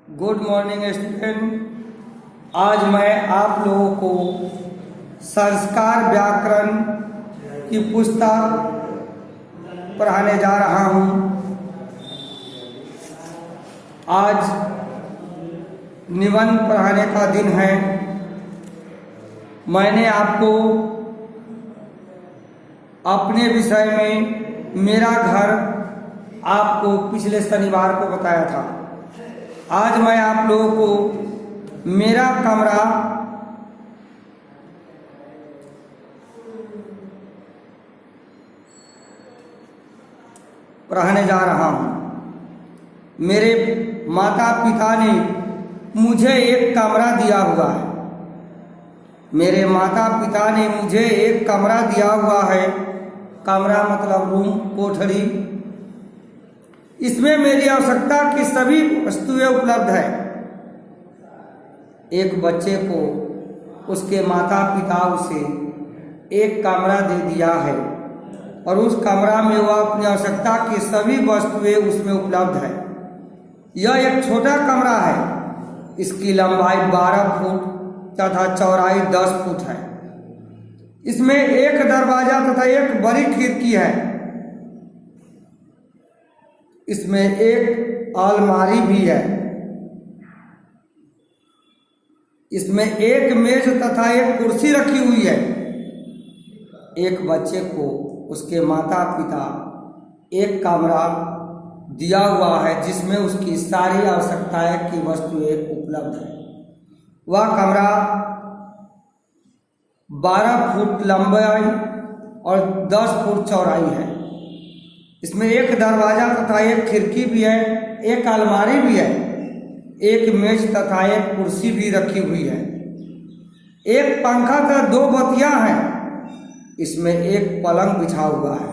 Good morning student. आज मैं आप लोगों को संस्कार व्याकरण की पुस्तक पढ़ाने जा रहा हूँ। आज निबंध पढ़ाने का दिन है। मैंने आपको अपने विषय में मेरा घर आपको पिछले शनिवार को बताया था। आज मैं आप लोगों को मेरा कमरा पढ़ाने जा रहा हूँ। मेरे माता पिता ने मुझे एक कमरा दिया हुआ है। मेरे माता पिता ने मुझे एक कमरा दिया हुआ है। कमरा मतलब रूम, कोठरी। इसमें मेरी आवश्यकता की सभी वस्तुएं उपलब्ध है। एक बच्चे को उसके माता पिता उसे एक कमरा दे दिया है और उस कमरा में वह अपनी आवश्यकता की सभी वस्तुएं उसमें उपलब्ध है। यह एक छोटा कमरा है। इसकी लंबाई 12 फुट तथा चौड़ाई 10 फुट है। इसमें एक दरवाजा तथा एक बड़ी खिड़की है। इसमें एक अलमारी भी है। इसमें एक मेज तथा एक कुर्सी रखी हुई है। एक बच्चे को उसके माता पिता एक कमरा दिया हुआ है जिसमें उसकी सारी आवश्यकताएं की वस्तुएं उपलब्ध है। वह कमरा 12 फुट लंबाई और 10 फुट चौड़ाई है। इसमें एक दरवाजा तथा एक खिड़की भी है, एक अलमारी भी है, एक मेज तथा एक कुर्सी भी रखी हुई है। एक पंखा तथा 2 बत्तियां हैं। इसमें एक पलंग बिछा हुआ है।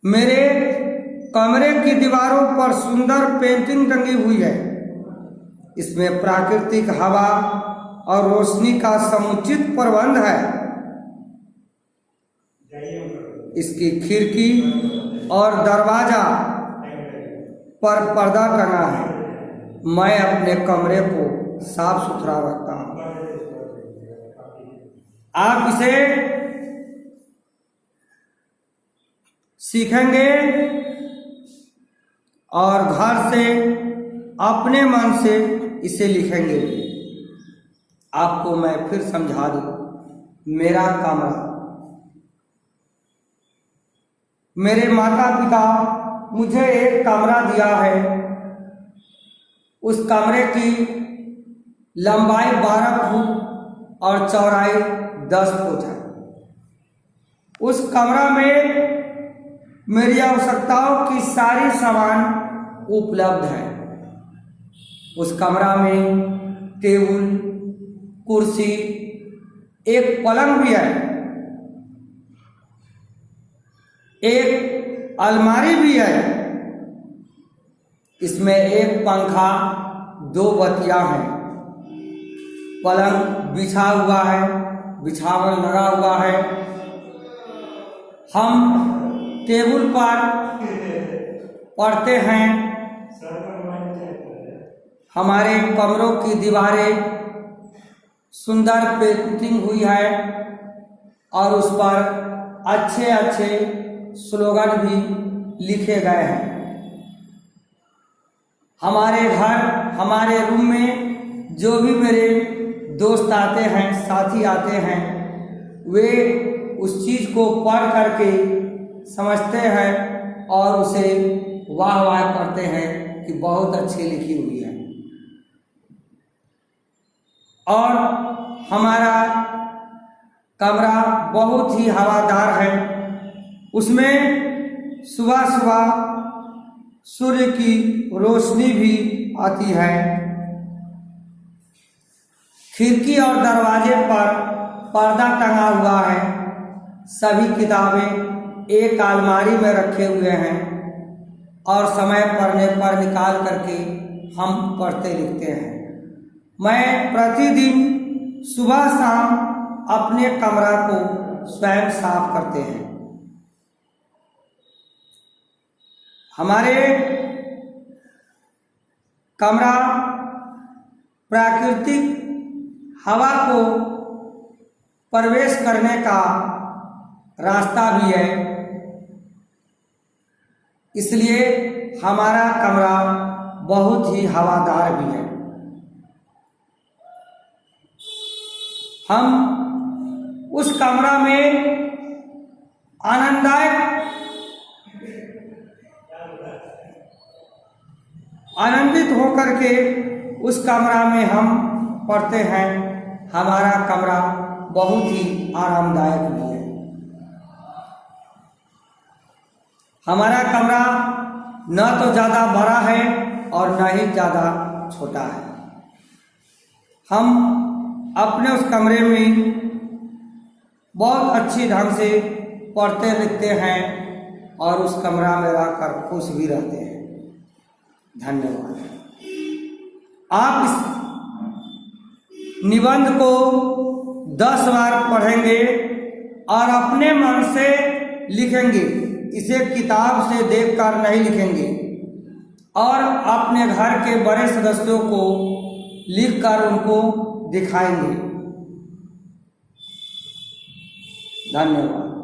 मेरे कमरे की दीवारों पर सुंदर पेंटिंग टंगी हुई है। इसमें प्राकृतिक हवा और रोशनी का समुचित प्रबंध है। इसकी खिड़की और दरवाजा पर पर्दा टंगा है। मैं अपने कमरे को साफ सुथरा रखता हूँ। आप इसे सीखेंगे और घर से अपने मन से इसे लिखेंगे। आपको मैं फिर समझा दूं। मेरा कमरा, मेरे माता पिता मुझे एक कमरा दिया है। उस कमरे की लंबाई 12 फुट और चौड़ाई 10 फुट है। उस कमरा में मेरी आवश्यकताओं की सारी सामान उपलब्ध है। उस कमरा में टेबल, कुर्सी, एक पलंग भी है, एक अलमारी भी है। इसमें एक पंखा, 2 बत्तियां हैं, पलंग बिछा हुआ है, बिछावन लगा हुआ है। हम टेबल पर पढ़ते हैं। हमारे कमरों की दीवारें सुंदर पेंटिंग हुई है और उस पर अच्छे अच्छे स्लोगन भी लिखे गए हैं। हमारे घर, हमारे रूम में जो भी मेरे दोस्त आते हैं, साथी आते हैं, वे उस चीज़ को पढ़ करके समझते हैं और उसे वाह वाह करते हैं कि बहुत अच्छी लिखी हुई है। और हमारा कमरा बहुत ही हवादार है। उसमें सुबह सुबह सूर्य की रोशनी भी आती है। खिड़की और दरवाजे पर पर्दा टंगा हुआ है। सभी किताबें एक अलमारी में रखे हुए हैं और समय पड़ने पर निकाल करके हम पढ़ते लिखते हैं। मैं प्रतिदिन सुबह शाम अपने कमरा को स्वयं साफ करते हैं। हमारे कमरा प्राकृतिक हवा को प्रवेश करने का रास्ता भी है, इसलिए हमारा कमरा बहुत ही हवादार भी है। हम उस कमरा में आनंदित होकर के उस कमरा में हम पढ़ते हैं। हमारा कमरा बहुत ही आरामदायक भी है। हमारा कमरा न तो ज़्यादा बड़ा है और न ही ज़्यादा छोटा है। हम अपने उस कमरे में बहुत अच्छी ढंग से पढ़ते लिखते हैं और उस कमरा में रहकर खुश भी रहते हैं। धन्यवाद। आप इस निबंध को 10 बार पढ़ेंगे और अपने मन से लिखेंगे। इसे किताब से देखकर नहीं लिखेंगे और अपने घर के बड़े सदस्यों को लिखकर उनको दिखाएंगे। धन्यवाद।